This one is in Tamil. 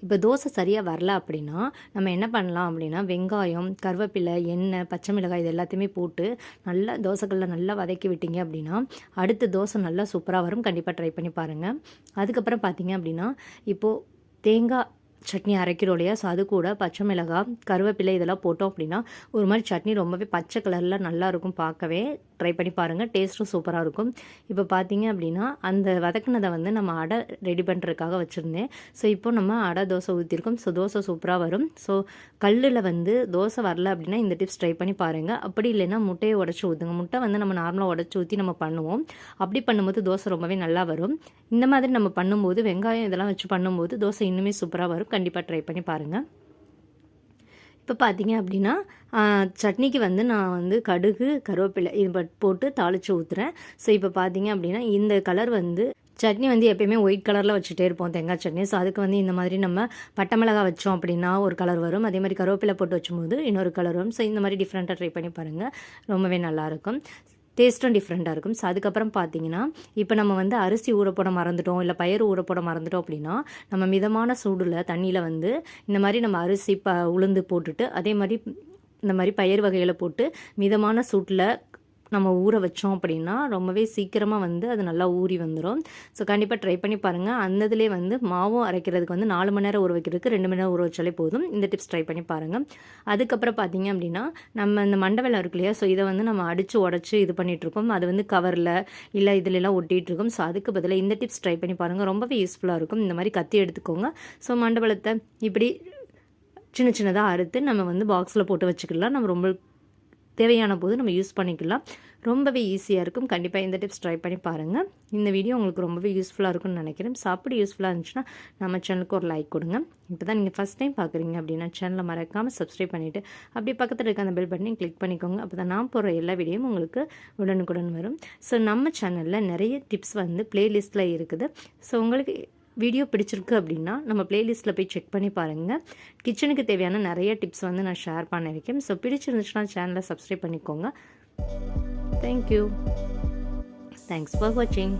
இப்போ தோசை சரியாக வரல அப்படின்னா நம்ம என்ன பண்ணலாம் அப்படின்னா வெங்காயம், கருவேப்பிலை, எண்ணெய், பச்சை மிளகாய் இது எல்லாத்தையுமே போட்டு நல்லா தோசைக்கல்லில் நல்லா வதக்கி விட்டீங்க அப்படின்னா அடுத்த தோசை நல்லா சூப்பராக வரும். கண்டிப்பாக ட்ரை பண்ணி பாருங்கள். அதுக்கப்புறம் பார்த்தீங்க அப்படின்னா இப்போது தேங்காய் சட்னி அரைக்கிறோம் இல்லையா, ஸோ அது கூட பச்சை மிளகாய், கருவேப்பிலை இதெல்லாம் போட்டோம் அப்படின்னா ஒரு மாதிரி சட்னி ரொம்பவே பச்சை கலரில் நல்லாயிருக்கும். பார்க்கவே ட்ரை பண்ணி பாருங்கள், டேஸ்ட்டும் சூப்பராக இருக்கும். இப்போ பார்த்தீங்க அப்படின்னா அந்த வதக்குனதை வந்து நம்ம அடை ரெடி பண்ணுறதுக்காக வச்சுருந்தேன். ஸோ இப்போ நம்ம அடை தோசை ஊற்றிருக்கோம். ஸோ தோசை சூப்பராக வரும். ஸோ கல்லில் வந்து தோசை வரல அப்படின்னா இந்த டிப்ஸ் ட்ரை பண்ணி பாருங்கள். அப்படி இல்லைன்னா முட்டையை உடச்சி ஊற்றுங்க. முட்டை வந்து நம்ம நார்மலாக உடச்சி ஊற்றி நம்ம பண்ணுவோம். அப்படி பண்ணும்போது தோசை ரொம்பவே நல்லா வரும். இந்த மாதிரி நம்ம பண்ணும்போது வெங்காயம் இதெல்லாம் வச்சு பண்ணும்போது தோசை இன்னுமே சூப்பராக வரும். கண்டிப்பாக ட்ரை பண்ணி பாருங்கள். இப்போ பார்த்தீங்க அப்படின்னா சட்னிக்கு வந்து நான் வந்து கடுகு, கருவேப்பிலை இது போட்டு தாளித்து ஊற்றுறேன். ஸோ இப்போ பார்த்தீங்க அப்படின்னா இந்த கலர் வந்து சட்னி வந்து எப்பயுமே ஒயிட் கலரில் வச்சுட்டே இருப்போம் தேங்காய் சட்னி. ஸோ அதுக்கு வந்து இந்த மாதிரி நம்ம பட்டை மிளகாய் வச்சோம் அப்படின்னா ஒரு கலர் வரும். அதே மாதிரி கருவேப்பிலை போட்டு வச்சும்போது இன்னொரு கலர் வரும். ஸோ இந்த மாதிரி டிஃப்ரெண்ட்டாக ட்ரை பண்ணி பாருங்கள், ரொம்பவே நல்லாயிருக்கும். டேஸ்ட்டும் டிஃப்ரெண்ட்டாக இருக்கும். ஸோ அதுக்கப்புறம் பார்த்தீங்கன்னா இப்போ நம்ம வந்து அரிசி ஊற போட மறந்துட்டோம், இல்லை பயிறு ஊற போட மறந்துட்டோம் அப்படின்னா நம்ம மிதமான சூடில் தண்ணியில் வந்து இந்த மாதிரி நம்ம அரிசி உளுந்து போட்டுட்டு அதே மாதிரி இந்த மாதிரி பயிர் வகைகளை போட்டு மிதமான சூட்டில் நம்ம ஊற வச்சோம் அப்படின்னா ரொம்பவே சீக்கிரமாக வந்து அது நல்லா ஊறி வந்துடும். ஸோ கண்டிப்பாக ட்ரை பண்ணி பாருங்கள். அந்த இதிலே வந்து மாவும் அரைக்கிறதுக்கு வந்து 4 மணி நேரம் ஊற வைக்கிறதுக்கு 2 மணி நேரம் ஊற வச்சாலே போதும். இந்த டிப்ஸ் ட்ரை பண்ணி பாருங்கள். அதுக்கப்புறம் பார்த்தீங்க அப்படின்னா நம்ம இந்த மண்டவெல்லம் இருக்கு இல்லையா, ஸோ இதை வந்து நம்ம அடித்து உடச்சி இது பண்ணிகிட்ருக்கோம். அது வந்து கவரில் இல்லை இதிலெல்லாம் ஒட்டிகிட்ருக்கோம். ஸோ அதுக்கு பதிலாக இந்த டிப்ஸ் ட்ரை பண்ணி பாருங்கள், ரொம்பவே யூஸ்ஃபுல்லாக இருக்கும். இந்த மாதிரி கத்தி எடுத்துக்கோங்க. ஸோ மண்டவெல்லத்தை இப்படி சின்ன சின்னதாக அறுத்து நம்ம வந்து பாக்ஸில் போட்டு வச்சுக்கலாம். நம்ம ரொம்ப தேவையான போது நம்ம யூஸ் பண்ணிக்கலாம். ரொம்பவே ஈஸியாக இருக்கும். கண்டிப்பாக இந்த டிப்ஸ் ட்ரை பண்ணி பாருங்கள். இந்த வீடியோ உங்களுக்கு ரொம்பவே யூஸ்ஃபுல்லாக இருக்கும்னு நினைக்கிறேன். அப்படி யூஸ்ஃபுல்லாக இருந்துச்சுன்னா நம்ம சேனலுக்கு ஒரு லைக் கொடுங்க. இப்போ தான் நீங்கள் ஃபஸ்ட் டைம் பார்க்குறீங்க அப்படின்னா சேனலை மறக்காமல் சப்ஸ்கிரைப் பண்ணிவிட்டு அப்படியே பக்கத்தில் இருக்க அந்த பெல் பட்டனையும் கிளிக் பண்ணிக்கோங்க. அப்போ தான் நான் போடுற எல்லா வீடியோவும் உங்களுக்கு உடனுக்குடன் வரும். ஸோ நம்ம சேனலில் நிறைய டிப்ஸ் வந்து ப்ளேலிஸ்ட்டில் இருக்குது. ஸோ உங்களுக்கு வீடியோ பிடிச்சிருக்கு அப்படின்னா நம்ம பிளேலிஸ்ட்டில் போய் செக் பண்ணி பாருங்கள். கிச்சனுக்கு தேவையான நிறைய டிப்ஸ் வந்து நான் ஷேர் பண்ணியிருக்கேன். ஸோ பிடிச்சிருந்துச்சுன்னா சேனலை சப்ஸ்கிரைப் பண்ணிக்கோங்க. தேங்க்யூ. தேங்க்ஸ் ஃபார் வாட்சிங்.